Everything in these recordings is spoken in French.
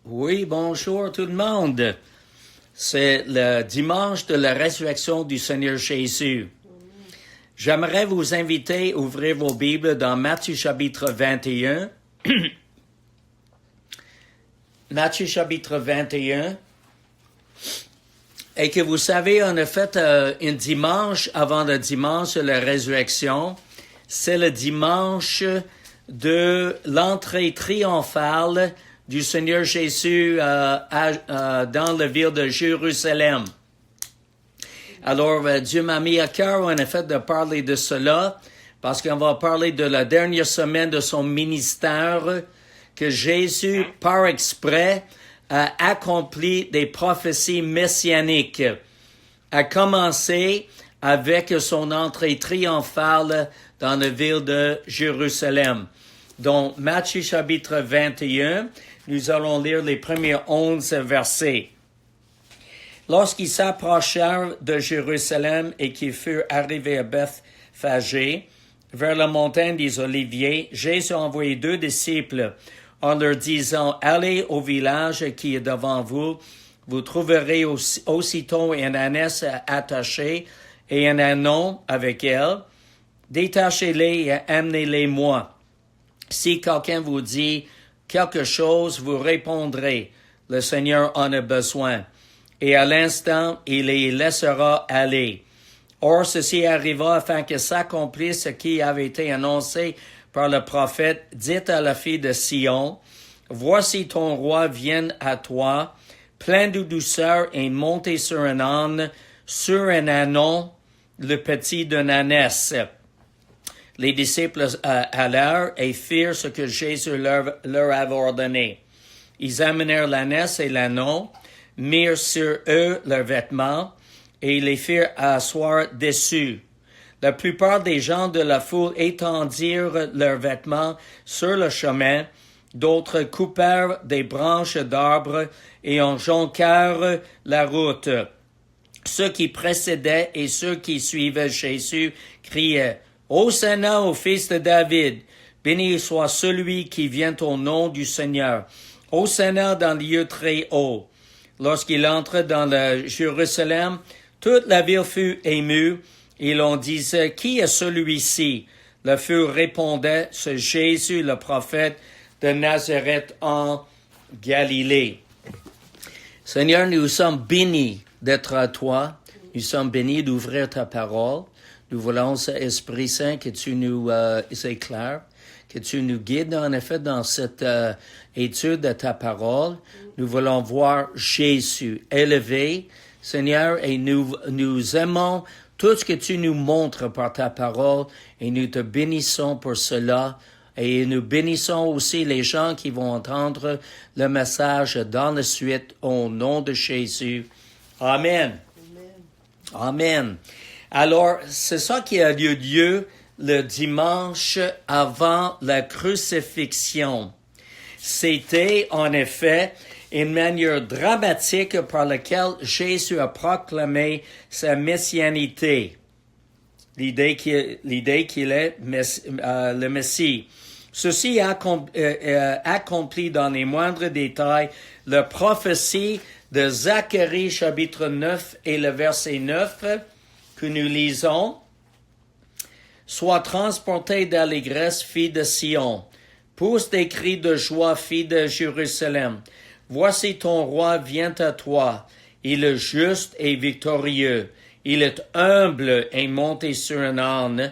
Oui, bonjour tout le monde. C'est le dimanche de la résurrection du Seigneur Jésus. J'aimerais vous inviter à ouvrir vos Bibles dans Matthieu chapitre 21. Matthieu chapitre 21. Et que vous savez, on a fait un dimanche avant le dimanche de la résurrection. C'est le dimanche de l'entrée triomphale du Seigneur Jésus dans la ville de Jérusalem. Alors, Dieu m'a mis à cœur, en effet, de parler de cela, parce qu'on va parler de la dernière semaine de son ministère, que Jésus, par exprès, a accompli des prophéties messianiques, a commencé avec son entrée triomphale dans la ville de Jérusalem. Donc, Matthieu chapitre 21, nous allons lire les premiers 11 versets. Lorsqu'ils s'approchèrent de Jérusalem et qu'ils furent arrivés à Bethphagée, vers la montagne des Oliviers, Jésus a envoyé 2 disciples en leur disant, « Allez au village qui est devant vous, vous trouverez aussitôt une ânesse attachée et un ânon avec elle. Détachez-les et amenez-les-moi. Si quelqu'un vous dit quelque chose, vous répondrez, le Seigneur en a besoin. Et à l'instant, il les laissera aller. Or, ceci arriva afin que s'accomplisse ce qui avait été annoncé par le prophète. Dites à la fille de Sion, voici ton roi vient à toi, plein de douceur et monté sur un âne, sur un ânon, le petit d'une ânesse. Les disciples allèrent et firent ce que Jésus leur avait ordonné. Ils amenèrent l'ânesse et l'ânon, mirent sur eux leurs vêtements, et les firent asseoir dessus. La plupart des gens de la foule étendirent leurs vêtements sur le chemin, d'autres coupèrent des branches d'arbres et en jonquèrent la route. Ceux qui précédaient et ceux qui suivaient Jésus criaient, « Hosanna au fils de David, béni soit celui qui vient au nom du Seigneur. Hosanna dans le lieu très haut. » Lorsqu'il entre dans le Jérusalem, toute la ville fut émue, et l'on disait, « Qui est celui-ci? » La foule répondait, « C'est Jésus, le prophète de Nazareth en Galilée. » Seigneur, nous sommes bénis d'être à toi. Nous sommes bénis d'ouvrir ta parole. Nous voulons, Esprit Saint, que tu nous éclaires, que tu nous guides en effet dans cette étude de ta parole. Nous voulons voir Jésus élevé, Seigneur, et nous aimons tout ce que tu nous montres par ta parole et nous te bénissons pour cela. Et nous bénissons aussi les gens qui vont entendre le message dans la suite au nom de Jésus. Amen. Amen. Amen. Alors, c'est ça qui a eu lieu le dimanche avant la crucifixion. C'était, en effet, une manière dramatique par laquelle Jésus a proclamé sa messianité. L'idée qu'il est le Messie. Ceci accomplit dans les moindres détails la prophétie de Zacharie chapitre 9 et le verset 9 que nous lisons. « Sois transporté d'allégresse, fille de Sion. Pousse des cris de joie, fille de Jérusalem. Voici ton roi vient à toi. Il est juste et victorieux. Il est humble et monté sur un âne,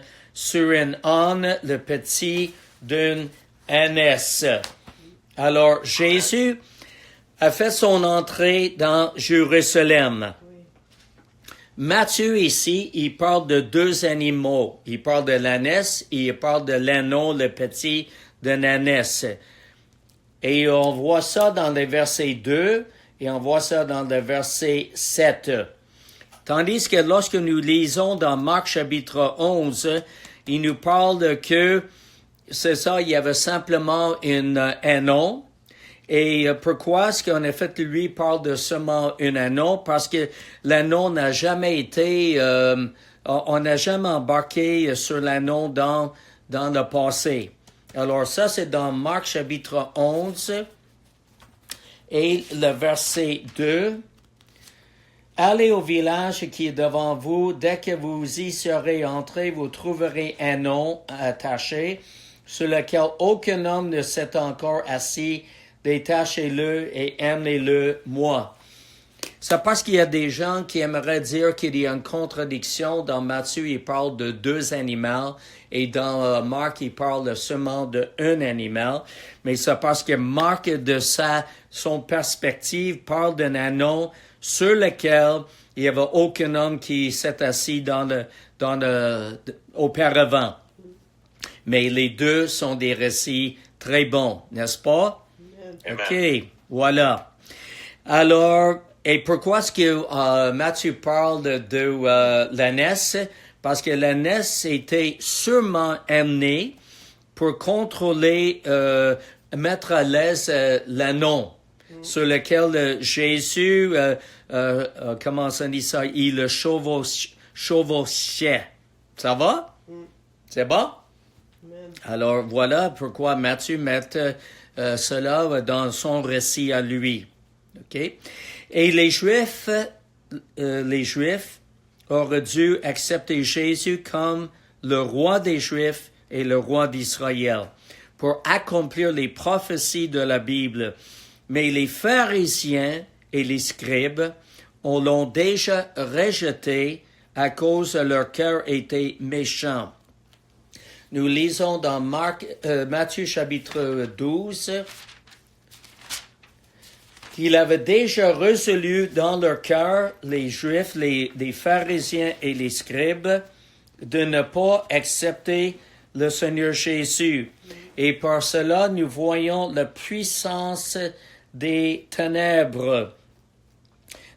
le petit d'une ânesse. » Alors, Jésus a fait son entrée dans Jérusalem. Matthieu, ici, il parle de 2 animaux. Il parle de l'ânesse et il parle de l'ânon, le petit d'une ânesse. Et on voit ça dans le verset 2 et on voit ça dans le verset 7. Tandis que lorsque nous lisons dans Marc chapitre 11, il nous parle que, c'est ça, il y avait simplement un ânon. Et pourquoi est-ce qu'en effet, lui parle de seulement un ânon? Parce que l'ânon n'a jamais été, on n'a jamais embarqué sur l'ânon dans le passé. Alors ça, c'est dans Marc chapitre 11. Et le verset 2, « Allez au village qui est devant vous, dès que vous y serez entrés, vous trouverez un nom attaché, sur lequel aucun homme ne s'est encore assis, détachez-le et emmenez-le moi. » C'est parce qu'il y a des gens qui aimeraient dire qu'il y a une contradiction. Dans Matthieu, il parle de 2 animaux et dans Marc, il parle seulement d'un animal. Mais c'est parce que Marc, de son perspective, parle d'un anneau sur lequel il n'y avait aucun homme qui s'est assis auparavant. Mais les deux sont des récits très bons, n'est-ce pas? Amen. OK, voilà. Alors, et pourquoi est-ce que Matthieu parle de l'ânesse? Parce que l'ânesse était sûrement amenée pour contrôler, mettre à l'aise l'anneau sur lequel Jésus, comment ça dit ça, il le chevauchait. Ça va? C'est bon? Amen. Alors voilà pourquoi Matthieu met cela dans son récit à lui. OK? Et les Juifs auraient dû accepter Jésus comme le roi des Juifs et le roi d'Israël pour accomplir les prophéties de la Bible. Mais les pharisiens et les scribes l'ont déjà rejeté à cause de leur cœur était méchant. Nous lisons dans Matthieu chapitre 12 qu'il avait déjà résolu dans leur cœur, les Juifs, les pharisiens et les scribes, de ne pas accepter le Seigneur Jésus. Et par cela, nous voyons la puissance des ténèbres.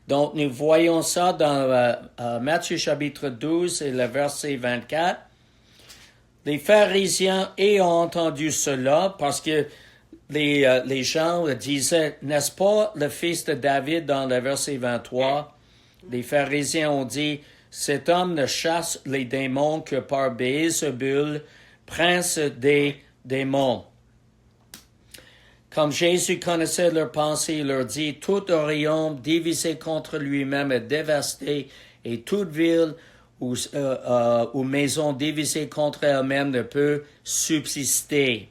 Donc, nous voyons ça dans Matthieu chapitre 12 et le verset 24. Les pharisiens ayant entendu cela, parce que les gens disaient, n'est-ce pas le fils de David dans le verset 23? Les pharisiens ont dit, cet homme ne chasse les démons que par Béelzébul, prince des démons. Comme Jésus connaissait leurs pensées, il leur dit, tout royaume divisé contre lui-même est dévasté, et toute ville ou maison divisée contre elle-même ne peut subsister.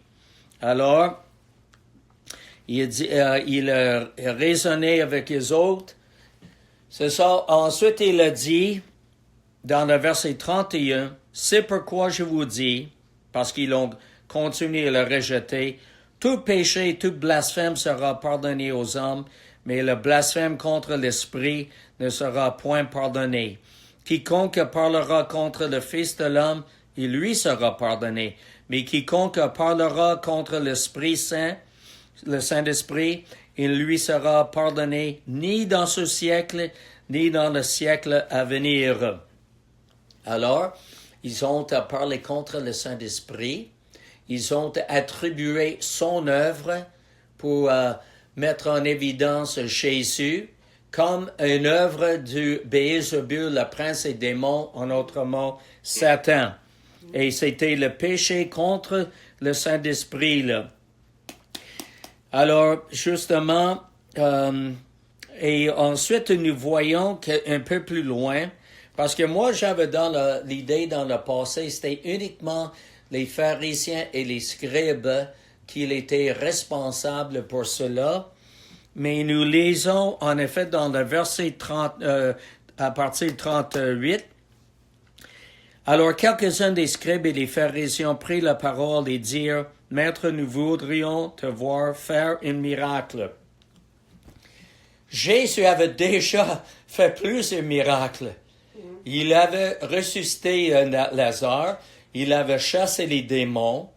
Alors, il a raisonné avec les autres. C'est ça. Ensuite, il a dit, dans le verset 31, « C'est pourquoi je vous dis, parce qu'ils ont continué à le rejeter, tout péché, tout blasphème sera pardonné aux hommes, mais le blasphème contre l'Esprit ne sera point pardonné. Quiconque parlera contre le Fils de l'homme, il lui sera pardonné. Mais quiconque parlera contre l'Esprit Saint, le Saint-Esprit, il lui sera pardonné ni dans ce siècle, ni dans le siècle à venir. » Alors, ils ont parlé contre le Saint-Esprit. Ils ont attribué son œuvre pour mettre en évidence Jésus comme une œuvre du Béelzébul, le prince des démons, en autre mot, Satan. Et c'était le péché contre le Saint-Esprit, là. Alors, justement, et ensuite, nous voyons qu'un peu plus loin, parce que moi, j'avais dans l'idée dans le passé, c'était uniquement les pharisiens et les scribes qui étaient responsables pour cela. Mais nous lisons, en effet, dans le verset 30, à partir de 38, « Alors quelques-uns des scribes et des pharisiens prirent la parole et dirent, « Maître, nous voudrions te voir faire un miracle. » Jésus avait déjà fait plusieurs miracles. Il avait ressuscité Lazare, il avait chassé les démons,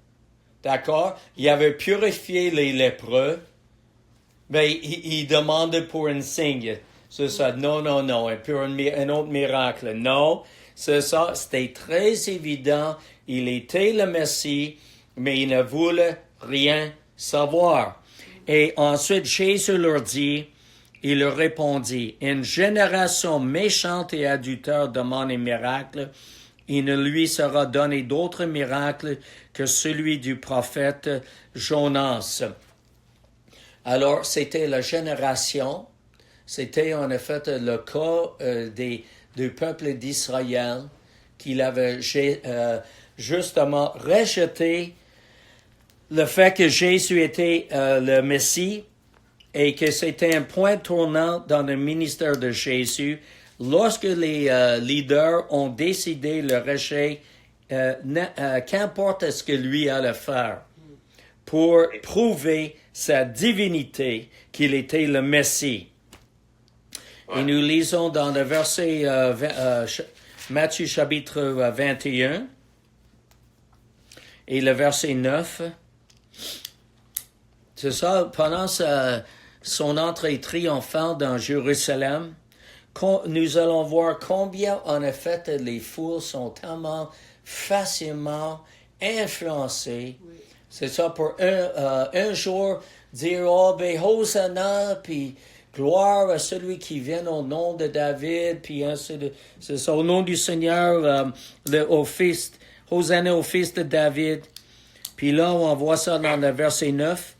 d'accord? Il avait purifié les lépreux, mais il demandait pour un signe. C'est ça, non, pour un autre miracle. Non, c'est ça, c'était très évident. Il était le Messie, mais il ne voulait rien savoir. Et ensuite, Jésus leur dit, il leur répondit, « Une génération méchante et adultère demande un miracle. Il ne lui sera donné d'autre miracle que celui du prophète Jonas. » Alors, c'était la génération, c'était en effet le cas du peuple d'Israël qu'il avait justement rejeté le fait que Jésus était le Messie et que c'était un point tournant dans le ministère de Jésus lorsque les leaders ont décidé le rejet, qu'importe ce que lui allait faire, pour prouver sa divinité, qu'il était le Messie. Et nous lisons dans le verset Matthieu chapitre 21 et le verset 9. C'est ça, pendant son entrée triomphante dans Jérusalem, nous allons voir combien, en effet, les foules sont tellement facilement influencées. Oui. C'est ça, pour un jour, dire, oh, ben, Hosanna, puis gloire à celui qui vient au nom de David, puis c'est ça, au nom du Seigneur, au fils, Hosanna au fils de David. Puis là, on voit ça dans le verset 9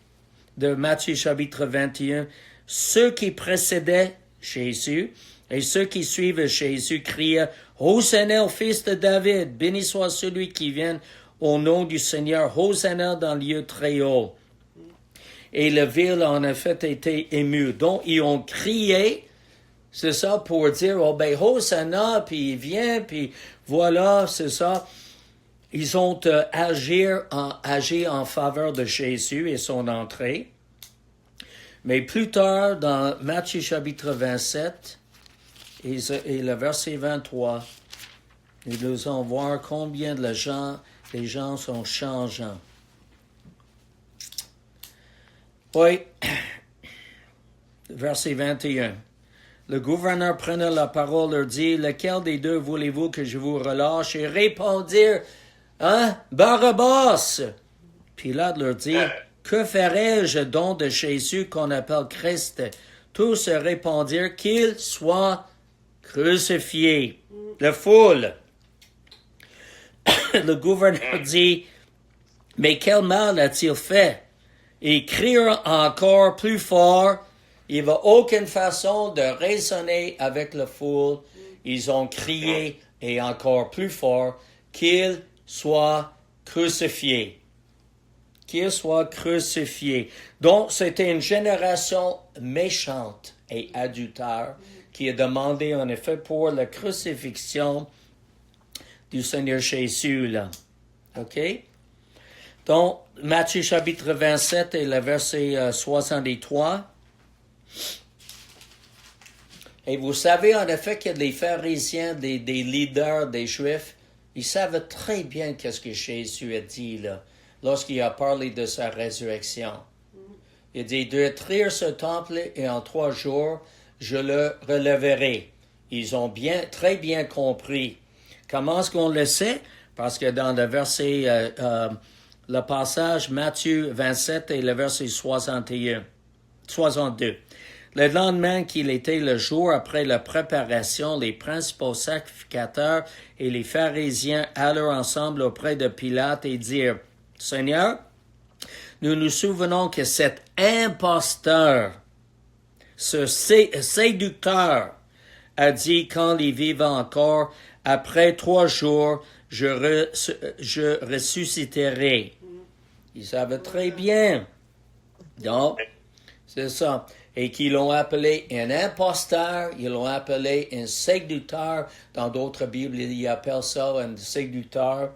de Matthieu chapitre 21. Ceux qui précédaient Jésus et ceux qui suivent Jésus criaient « Hosanna au fils de David, béni soit celui qui vient au nom du Seigneur, Hosanna dans le lieu très haut. » Et la ville, en effet, était émue. Donc, ils ont crié, c'est ça, pour dire « Oh ben, Hosanna, puis il vient, puis voilà, c'est ça. » Ils ont agi en faveur de Jésus et son entrée. Mais plus tard, dans Matthieu chapitre 27 et le verset 23, nous allons voir combien les gens sont changeants. Oui, verset 21. Le gouverneur prenant la parole leur dit, « Lequel des deux voulez-vous que je vous relâche? » Et répondirent, « Hein? Barabbas! » Pilate leur dit, « Que ferai-je donc de Jésus qu'on appelle Christ? » Tous répondirent, « Qu'il soit crucifié. » La foule. Le gouverneur dit, « Mais quel mal a-t-il fait? » Et crièrent encore plus fort. Il n'y a aucune façon de raisonner avec la foule. Ils ont crié et encore plus fort qu'il soit crucifié. Qu'il soit crucifié. Donc, c'était une génération méchante et adultère qui a demandé en effet pour la crucifixion du Seigneur Jésus, là. OK? Donc, Matthieu chapitre 27 et le verset 63. Et vous savez en effet que les pharisiens, des leaders des Juifs, ils savaient très bien qu'est-ce que Jésus a dit là, lorsqu'il a parlé de sa résurrection. Il a dit, « Détruire ce temple et en 3 jours, je le relèverai. » Ils ont très bien compris. Comment est-ce qu'on le sait? Parce que dans le verset, le passage Matthieu 27 et le verset 62. Le lendemain qu'il était le jour après la préparation, les principaux sacrificateurs et les pharisiens allèrent ensemble auprès de Pilate et dirent, « Seigneur, nous nous souvenons que cet imposteur, ce séducteur, a dit quand il vivait encore, après 3 jours, je ressusciterai. » Ils savaient très bien. Donc, c'est ça. Et qu'ils l'ont appelé un imposteur, ils l'ont appelé un séducteur. Dans d'autres Bibles, ils appellent ça un séducteur.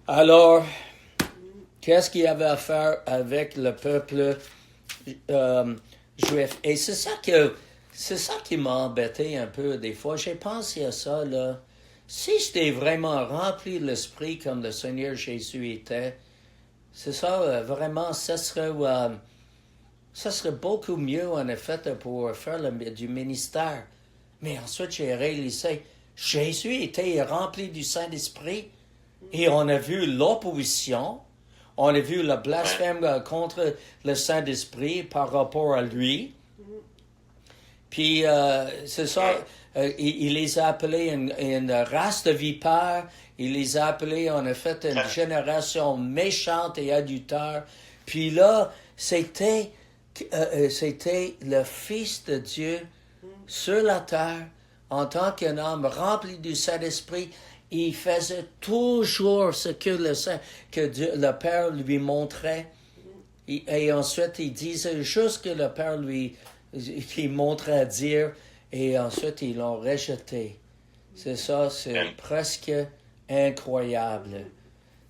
Alors, qu'est-ce qu'il y avait à faire avec le peuple juif? Et c'est ça qui m'a embêté un peu des fois. J'ai pensé à ça, là. Si j'étais vraiment rempli de l'Esprit comme le Seigneur Jésus était, c'est ça, vraiment, ça serait beaucoup mieux, en effet, pour faire du ministère. Mais ensuite, j'ai réalisé, Jésus était rempli du Saint-Esprit et on a vu l'opposition, on a vu le blasphème contre le Saint-Esprit par rapport à lui. Puis, c'est ça, il les a appelés une race de vipères, il les a appelés, en effet, une génération méchante et adultère. Puis là, c'était c'était le Fils de Dieu sur la terre, en tant qu'un homme rempli du Saint-Esprit. Il faisait toujours ce que le Père lui montrait. Et ensuite, il disait juste ce que le Père lui montrait à dire. Et ensuite, ils l'ont rejeté. C'est ça, c'est presque incroyable.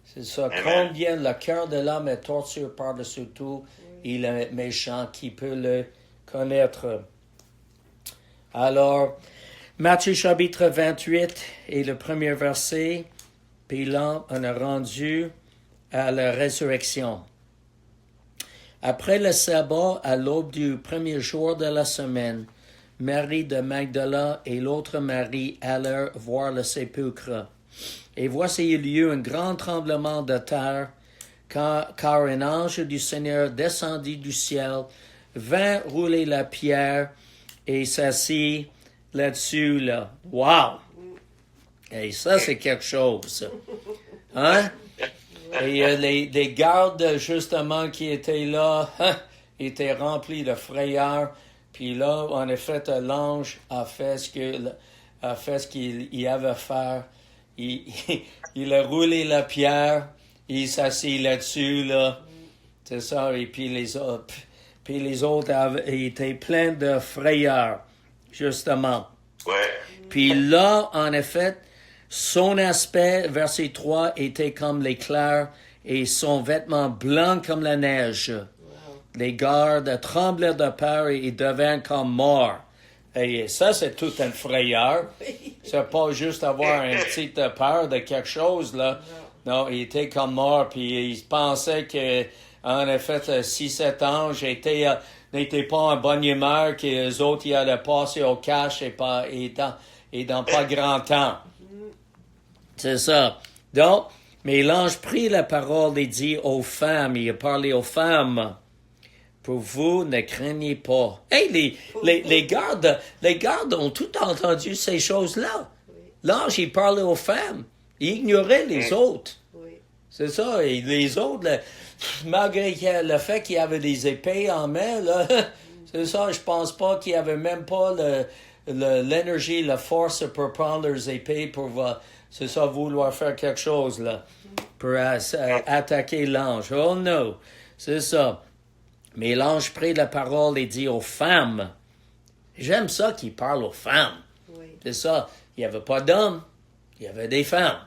C'est ça. Amen. Combien le cœur de l'homme est torturé par-dessus tout, il est méchant, qui peut le connaître. Alors, Matthieu chapitre 28 et le premier verset, puis là, on est rendu à la résurrection. Après le sabbat, à l'aube du premier jour de la semaine, Marie de Magdala et l'autre Marie allèrent voir le sépulcre. Et voici il y eut un grand tremblement de terre, car un ange du Seigneur descendit du ciel, vint rouler la pierre et s'assit là-dessus, là. Wow! Et ça, c'est quelque chose. Hein? Et les gardes, justement, qui étaient là, étaient remplis de frayeur. Puis là, en effet, l'ange a fait ce qu'il avait à faire. Il a roulé la pierre, il s'assit là-dessus, là. C'est ça. Et puis les autres étaient pleins de frayeur, justement. Ouais. Puis là, en effet, son aspect, verset 3, était comme l'éclair et son vêtement blanc comme la neige. Les gardes tremblaient de peur et devinrent comme morts. Et ça, c'est toute une frayeur. C'est pas juste avoir une petite peur de quelque chose, là. Non, il était comme mort, puis il pensait que, en effet, si cet ange n'était pas en bonne humeur, que les autres y allaient passer au cash et dans pas grand temps. C'est ça. Donc, mais l'ange prit la parole et dit aux femmes, il a parlé aux femmes, pour vous, ne craignez pas. Hey, les gardes ont tout entendu ces choses-là. L'ange, il parlait aux femmes. Il ignorait les autres. C'est ça. Et les autres, malgré le fait qu'il y avait des épées en main, là, c'est ça, je pense pas qu'il y avait même pas l'énergie, la force pour prendre leurs épées pour, c'est ça, vouloir faire quelque chose, là, pour attaquer l'ange. Oh non, c'est ça. Mais l'ange prit la parole et dit aux femmes, j'aime ça qu'il parle aux femmes. Oui. C'est ça, il n'y avait pas d'hommes, il y avait des femmes.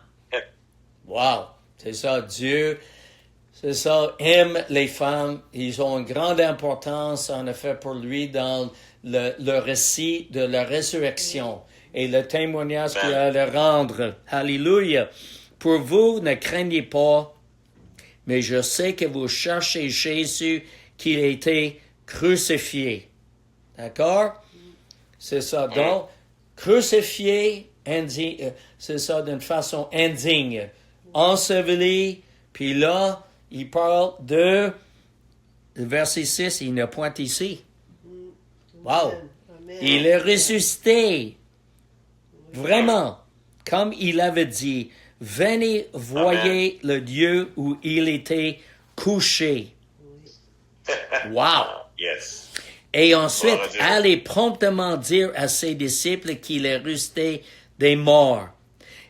Wow, c'est ça, Dieu, c'est ça, aime les femmes. Ils ont une grande importance, en effet, pour lui dans le récit de la résurrection et le témoignage qu'il allait rendre. Alléluia. Pour vous, ne craignez pas, mais je sais que vous cherchez Jésus qui a été crucifié. D'accord? C'est ça. Donc, crucifié, c'est ça d'une façon indigne. Enseveli, puis là, il parle de verset 6, il ne pointe ici. Wow! Amen. Il est ressuscité. Vraiment, comme il avait dit, venez voyez le lieu où il était couché. Wow! Yes. Et ensuite, allez promptement dire à ses disciples qu'il est ressuscité des morts.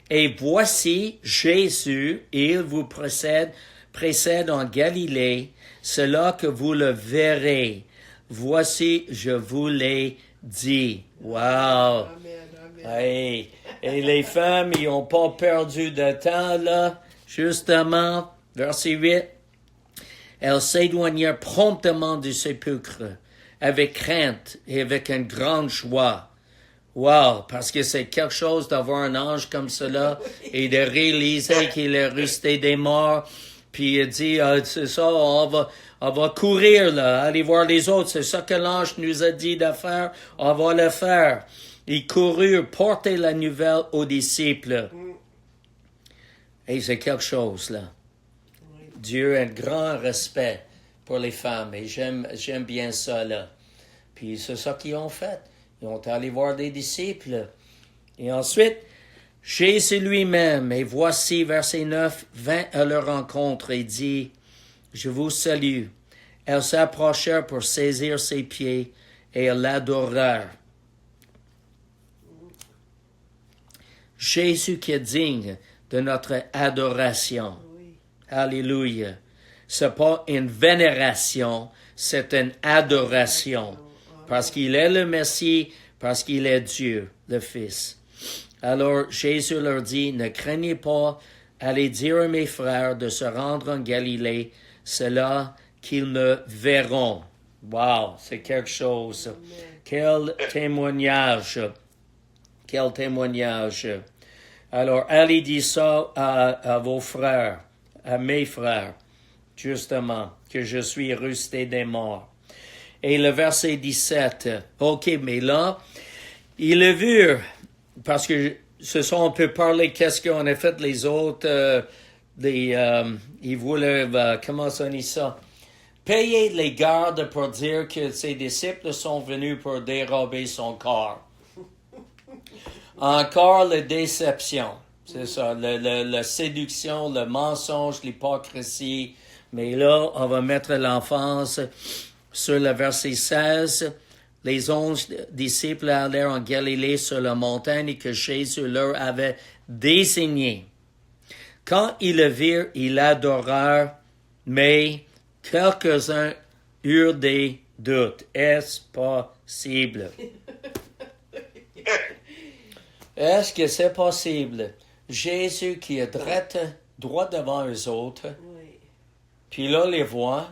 Et voici Jésus, il vous précède en Galilée, c'est là que vous le verrez. Voici, je vous l'ai dit. Wow! Amen, amen. Hey. Et les femmes, ils n'ont pas perdu de temps, là. Justement, verset 8. Elles s'éloignèrent promptement du sépulcre, avec crainte et avec une grande joie. Wow, parce que c'est quelque chose d'avoir un ange comme cela et de réaliser qu'il est resté des morts. Puis il dit, c'est ça, on va courir, là, aller voir les autres. C'est ça que l'ange nous a dit de faire, on va le faire. Ils coururent porter la nouvelle aux disciples. Et c'est quelque chose, là. Dieu a un grand respect pour les femmes et j'aime bien ça, là. Puis c'est ça qu'ils ont fait. Ils ont allé voir des disciples. Et ensuite, Jésus lui-même, et voici, verset 9, vint à leur rencontre et dit, je vous salue. Elles s'approchèrent pour saisir ses pieds et elles l'adorèrent. Jésus qui est digne de notre adoration. Oui. Alléluia. C'est pas une vénération, c'est une adoration. Parce qu'il est le Messie, parce qu'il est Dieu, le Fils. Alors Jésus leur dit, ne craignez pas, allez dire à mes frères de se rendre en Galilée, c'est là qu'ils me verront. Wow, c'est quelque chose. Quel témoignage. Quel témoignage. Alors, allez dire ça à vos frères, à mes frères, justement, que je suis ressuscité des morts. Et le verset 17. OK, mais là, il a vu, parce que ce sont, on peut parler, qu'est-ce qu'on a fait les autres, ils voulaient, comment ça dit ça? Payer les gardes pour dire que ses disciples sont venus pour dérober son corps. Encore la déception, c'est ça, la séduction, le mensonge, l'hypocrisie. Mais là, on va mettre l'emphase sur le verset 16. Les 11 disciples allèrent en Galilée sur la montagne que Jésus leur avait désignée. Quand ils le virent, ils l'adorèrent, mais quelques-uns eurent des doutes. Est-ce possible? Est-ce que c'est possible? Jésus qui est droit devant eux autres, Oui. puis là, les voit.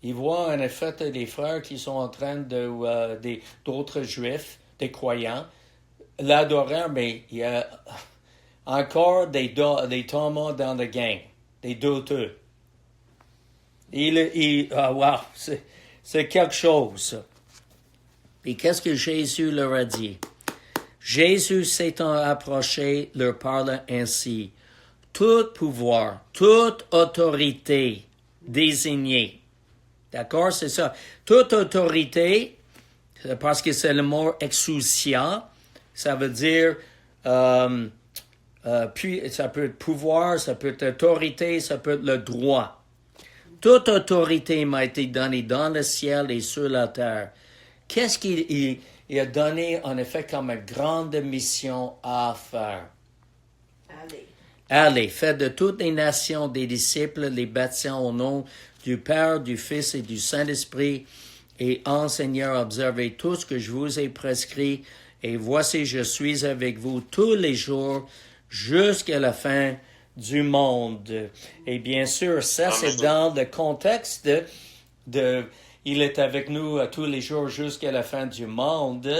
Il voit en effet des frères qui sont en train d'autres juifs, des croyants, l'adorer, mais il y a encore des tourments dans la gang, des douteux. Wow, c'est quelque chose. Et qu'est-ce que Jésus leur a dit? Jésus s'étant approché, leur parla ainsi. Tout pouvoir, toute autorité désignée. D'accord, c'est ça. Toute autorité, parce que c'est le mot exousia, ça veut dire, puis ça peut être pouvoir, ça peut être autorité, ça peut être le droit. Toute autorité m'a été donnée dans le ciel et sur la terre. Qu'est-ce qu'il a donné en effet comme une grande mission à faire? Allez, faites de toutes les nations des disciples, les baptisant au nom du Père, du Fils et du Saint-Esprit, et enseignez à observer tout ce que je vous ai prescrit, et voici, je suis avec vous tous les jours jusqu'à la fin du monde. Et bien sûr, ça, c'est dans le contexte de il est avec nous tous les jours jusqu'à la fin du monde,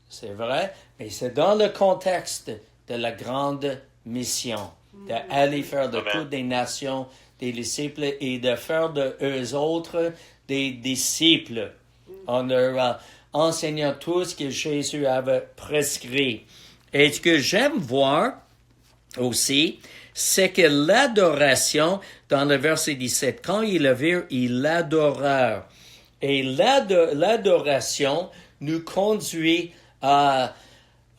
c'est vrai, mais c'est dans le contexte de la grande mission, d'aller faire de toutes les nations des disciples et de faire de eux autres des disciples en leur enseignant tout ce que Jésus avait prescrit. Et ce que j'aime voir aussi, c'est que l'adoration, dans le verset 17, quand ils le virent, ils l'adorèrent. Et l'adoration nous conduit à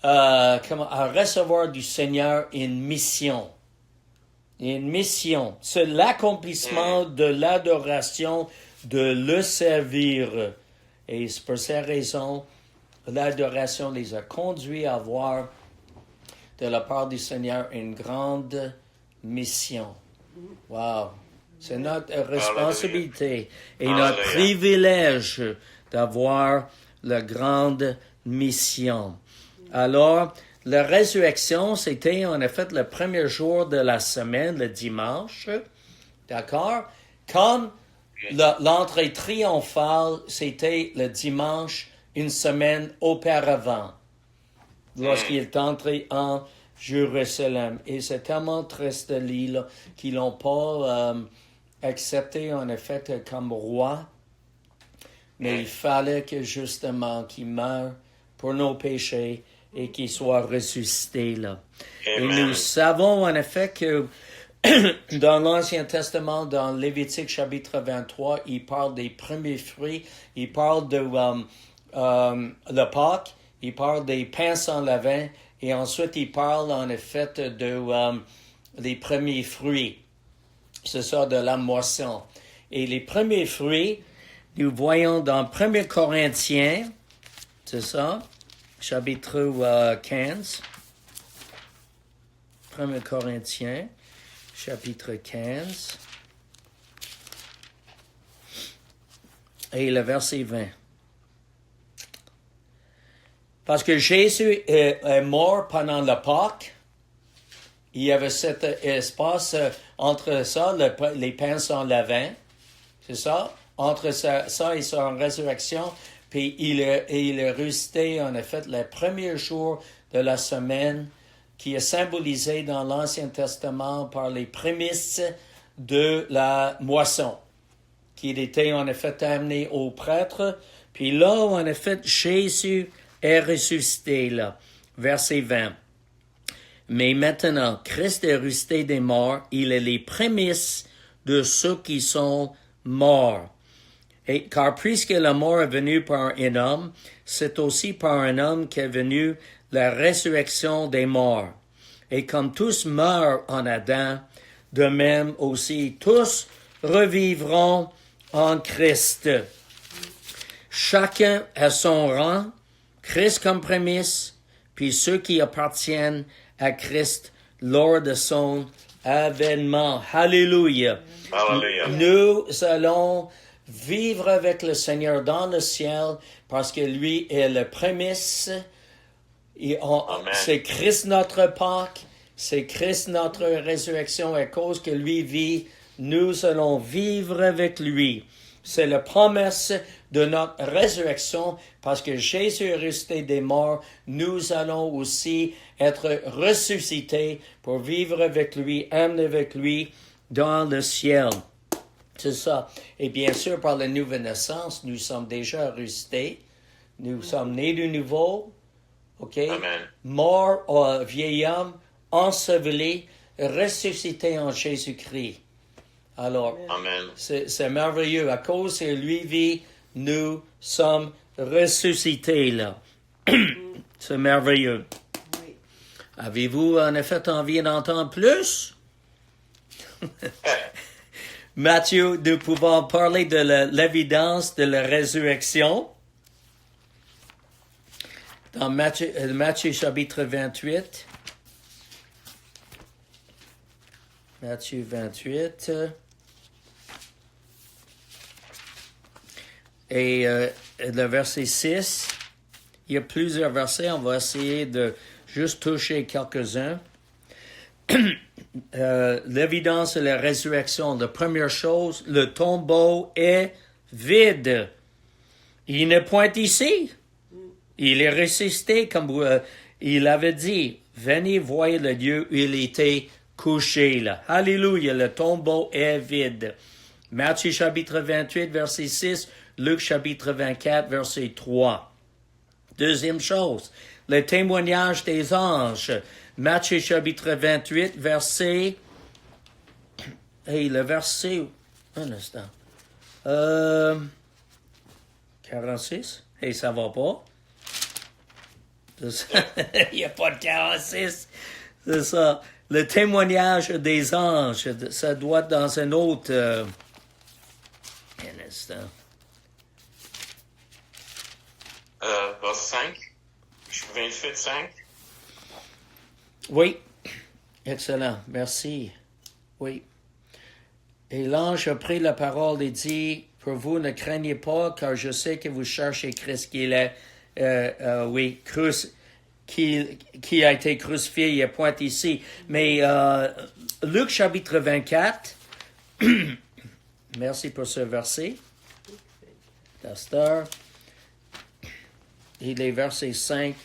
recevoir du Seigneur une mission. Une mission. C'est l'accomplissement de l'adoration, de le servir. Et c'est pour ces raisons, l'adoration les a conduits à avoir de la part du Seigneur une grande mission. Wow! C'est notre responsabilité et notre privilège d'avoir la grande mission. Alors, la résurrection, c'était en effet le premier jour de la semaine, le dimanche. D'accord? Comme l'entrée triomphale, c'était le dimanche, une semaine auparavant, lorsqu'il est entré en Jérusalem. Et c'est tellement triste de lire qu'ils n'ont pas accepté en effet comme roi, mais il fallait que justement qu'il meure pour nos péchés et qu'il soit ressuscité là. Amen. Et nous savons en effet que dans l'Ancien Testament, dans Lévitique chapitre 23, il parle des premiers fruits, il parle de le Pâques, il parle des pains sans levain, et ensuite il parle en effet de les premiers fruits. C'est ça, de la moisson. Et les premiers fruits, nous voyons dans 1 Corinthiens, c'est ça, chapitre 15. 1 Corinthiens, chapitre 15. Et le verset 20. Parce que Jésus est mort pendant la Pâque. Il y avait cet espace entre ça, les pains sans levain. C'est ça? Entre ça et son résurrection. Puis il est ressuscité, en effet, le premier jour de la semaine, qui est symbolisé dans l'Ancien Testament par les prémices de la moisson, qui était en effet amené au prêtre. Puis là, en effet, Jésus est ressuscité, là. Verset 20. Mais maintenant, Christ est ressuscité des morts, il est les prémices de ceux qui sont morts. Et car puisque la mort est venue par un homme, c'est aussi par un homme qu'est venue la résurrection des morts. Et comme tous meurent en Adam, de même aussi tous revivront en Christ. Chacun à son rang, Christ comme prémisse, puis ceux qui appartiennent à Christ lors de son avènement. Alléluia. Hallelujah. Nous allons vivre avec le Seigneur dans le ciel parce que lui est le prémisse. C'est Christ notre Pâque, c'est Christ notre résurrection. À cause que lui vit, nous allons vivre avec lui. C'est la promesse de notre résurrection, parce que Jésus est ressuscité des morts, nous allons aussi être ressuscités pour vivre avec lui, amener avec lui dans le ciel. C'est ça. Et bien sûr, par la nouvelle naissance, nous sommes déjà ressuscités. Nous sommes nés de nouveau. OK? Amen. Mort au vieil homme, enseveli, ressuscité en Jésus-Christ. Alors, Amen. c'est merveilleux. À cause que lui vit, nous sommes ressuscités là. C'est merveilleux. Oui. Avez-vous en effet envie d'entendre plus? Matthieu, nous pouvons parler de l'évidence de la résurrection. Dans Matthieu chapitre 28. Matthieu 28. Et le verset 6. Il y a plusieurs versets. On va essayer de juste toucher quelques-uns. L'évidence de la résurrection. La première chose, le tombeau est vide. Il n'est point ici. Il est ressuscité, comme il avait dit. Venez voir le lieu où il était couché là. Alléluia, le tombeau est vide. Matthieu chapitre 28, verset 6. Luc chapitre 24, verset 3. Deuxième chose, le témoignage des anges. Matthieu chapitre 28, verset... Hey, le verset... Un instant. 46? Hey, ça va pas? Il n'y a pas de 46. C'est ça. Le témoignage des anges, ça doit être dans un autre... un instant. Verset 5. 28, 5. Oui. Excellent. Merci. Oui. Et l'ange a pris la parole et dit, pour vous, ne craignez pas, car je sais que vous cherchez Christ qui est qui a été crucifié, il est point ici. Mais Luc chapitre 24, merci pour ce verset, Pasteur. Il est verset 5.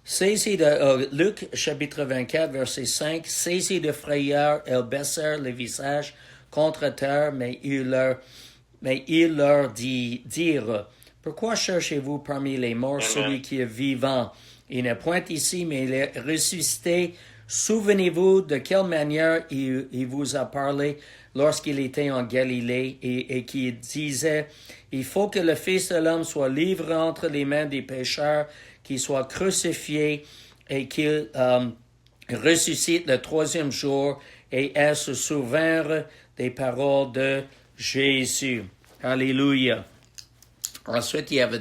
Saisi de Luc chapitre 24 verset 5, saisi de frayeur, elles baissèrent le visage contre terre, mais ils leur dirent, pourquoi cherchez-vous parmi les morts celui qui est vivant? Il n'est point ici, mais il est ressuscité. Souvenez-vous de quelle manière il vous a parlé lorsqu'il était en Galilée et qu'il disait, il faut que le Fils de l'homme soit livré entre les mains des pécheurs, qu'il soit crucifié et qu'il ressuscite le troisième jour, et elles se souvinrent des paroles de Jésus. Alléluia. Ensuite, il y avait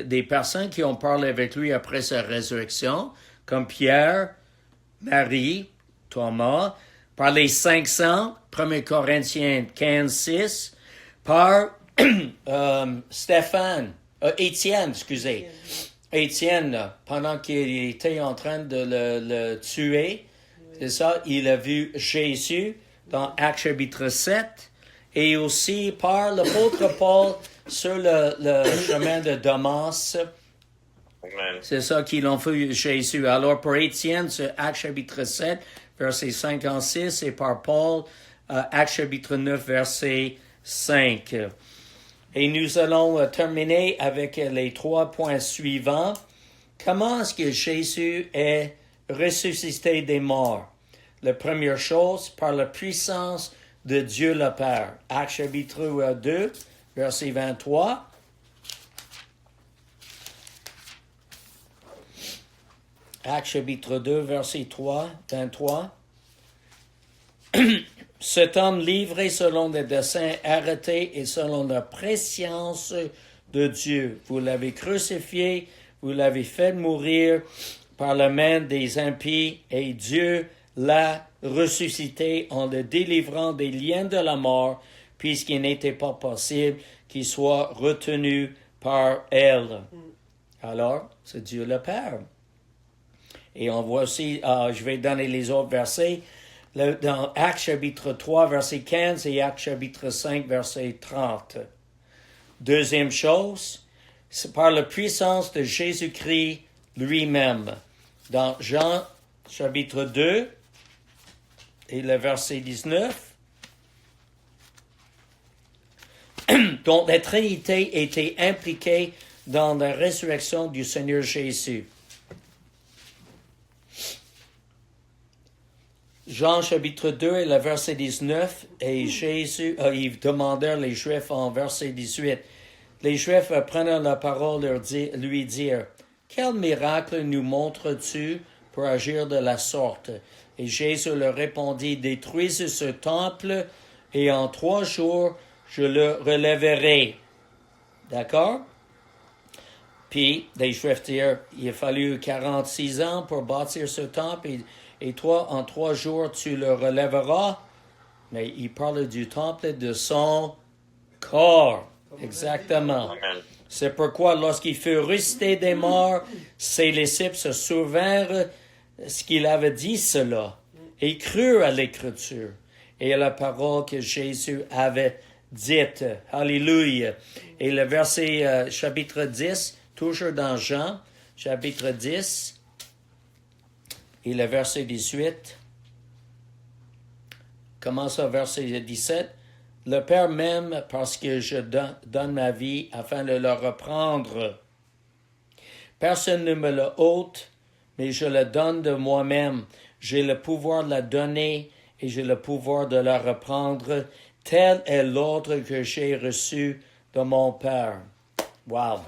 des personnes qui ont parlé avec lui après sa résurrection, comme Pierre, Marie, Thomas, par les 500, 1 Corinthiens 15, 6, par Étienne, pendant qu'il était en train de le tuer, c'est ça, il a vu Jésus dans Actes chapitre 7, et aussi par l'apôtre Paul sur le chemin de Damas. Amen. C'est ça qu'ils ont vu Jésus. Alors pour Étienne, c'est Actes chapitre 7, verset 56, et par Paul, Actes chapitre 9, verset 5. Et nous allons terminer avec les 3 points suivants. Comment est-ce que Jésus est ressuscité des morts? La première chose, par la puissance de Dieu le Père. Actes chapitre 2, verset 23. Actes chapitre 2, verset 23. Cet homme livré selon les desseins arrêtés et selon la préscience de Dieu. Vous l'avez crucifié, vous l'avez fait mourir par la main des impies, et Dieu l'a ressuscité en le délivrant des liens de la mort, puisqu'il n'était pas possible qu'il soit retenu par elle. Alors, c'est Dieu le Père. Et on voit aussi, je vais donner les autres versets, dans Actes chapitre 3, verset 15 et Actes chapitre 5, verset 30. Deuxième chose, c'est par la puissance de Jésus-Christ lui-même. Dans Jean chapitre 2 et le verset 19, dont la Trinité était impliquée dans la résurrection du Seigneur Jésus. Jean chapitre 2 et le verset 19, et Jésus, ils demandèrent les Juifs en verset 18. Les Juifs prenant la parole lui dirent, « Quel miracle nous montres-tu pour agir de la sorte? » Et Jésus leur répondit, « Détruisez ce temple, et en 3 jours, je le relèverai. » D'accord? Puis, les Juifs dirent, « Il a fallu 46 ans pour bâtir ce temple, et toi, en 3 jours, tu le relèveras. » Mais il parle du temple de son corps. Exactement. Amen. C'est pourquoi, lorsqu'il fut ressuscité des morts, ses disciples se souvinrent ce qu'il avait dit cela, et crurent à l'Écriture et à la parole que Jésus avait dite. Alléluia. Et le verset chapitre 10, toujours dans Jean, chapitre 10, et le verset 18, commence au verset 17. Le Père m'aime parce que je donne ma vie afin de le reprendre. Personne ne me le ôte, mais je le donne de moi-même. J'ai le pouvoir de la donner et j'ai le pouvoir de la reprendre. Tel est l'ordre que j'ai reçu de mon Père. Wow!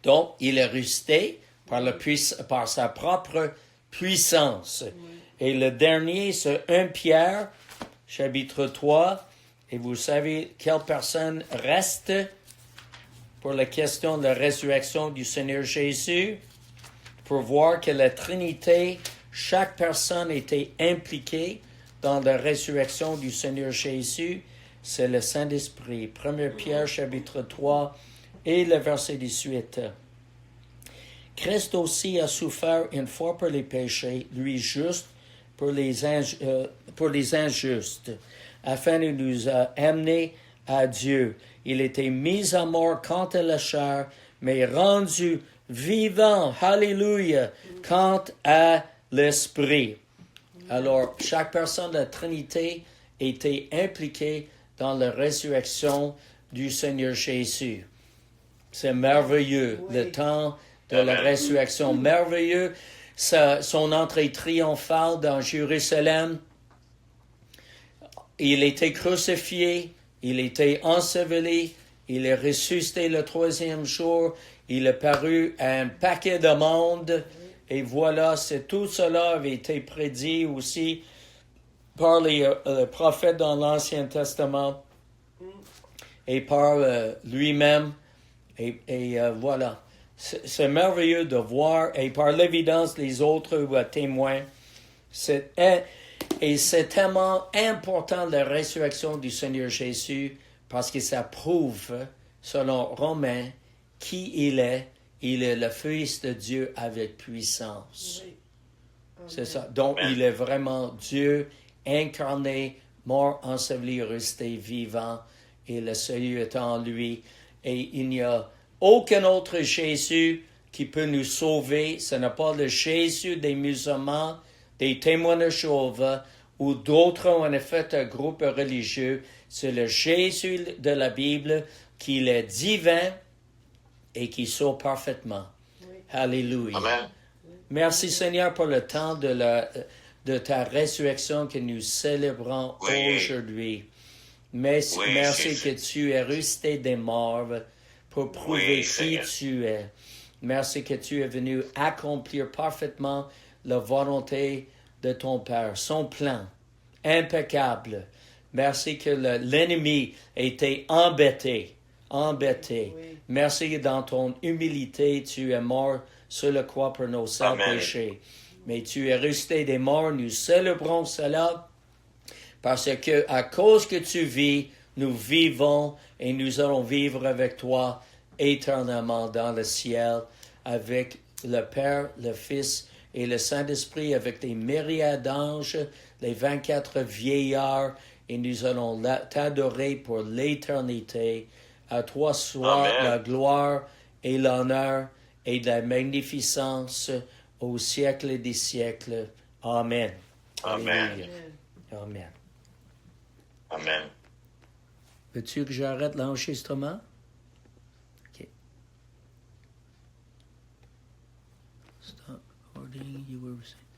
Donc, il est ressuscité par sa propre puissance. Et le dernier, c'est 1 Pierre, chapitre 3. Et vous savez quelle personne reste pour la question de la résurrection du Seigneur Jésus? Pour voir que la Trinité, chaque personne était impliquée dans la résurrection du Seigneur Jésus. C'est le Saint-Esprit. 1 Pierre, chapitre 3, et le verset 18. Christ aussi a souffert une fois pour les péchés, lui juste pour les injustes, afin de nous amener à Dieu. Il était mis à mort quant à la chair, mais rendu vivant, hallelujah, quant à l'esprit. Alors, chaque personne de la Trinité était impliquée dans la résurrection du Seigneur Jésus. C'est merveilleux, le temps de la résurrection, merveilleux, son entrée triomphale dans Jérusalem. Il était crucifié, il était enseveli, il est ressuscité le 3e jour, Il est paru à un paquet de monde. Et voilà, tout cela avait été prédit aussi par les prophètes dans l'Ancien Testament et par lui-même. Et voilà. C'est merveilleux de voir, et par l'évidence les autres témoins, et c'est tellement important la résurrection du Seigneur Jésus, parce que ça prouve, selon Romains, qui il est. Il est le Fils de Dieu avec puissance. Oui. C'est ça. Donc, il est vraiment Dieu incarné, mort, enseveli, resté vivant, et le salut est en lui. Et il n'y a aucun autre Jésus qui peut nous sauver. Ce n'est pas le Jésus des musulmans, des témoins de Jéhovah, ou d'autres en effet un groupe religieux. C'est le Jésus de la Bible qui est divin et qui sauve parfaitement. Oui. Alléluia. Amen. Merci Seigneur pour le temps de ta résurrection que nous célébrons aujourd'hui. Merci que tu es resté des morts pour prouver qui tu es. Merci que tu es venu accomplir parfaitement la volonté de ton Père, son plan impeccable. Merci que l'ennemi était embêté. Oui. Merci que dans ton humilité, tu es mort sur la croix pour nos sales péchés. Mais tu es resté des morts, nous célébrons cela parce que à cause que tu vis, nous vivons et nous allons vivre avec toi éternellement dans le ciel avec le Père, le Fils et le Saint-Esprit, avec des myriades d'anges, les 24 vieillards, et nous allons t'adorer pour l'éternité. À toi soit la gloire et l'honneur et la magnificence au siècle des siècles. Amen. Amen. Alléluia. Amen. Amen. Veux-tu que j'arrête l'enregistrement? OK. Stop recording. You were saying.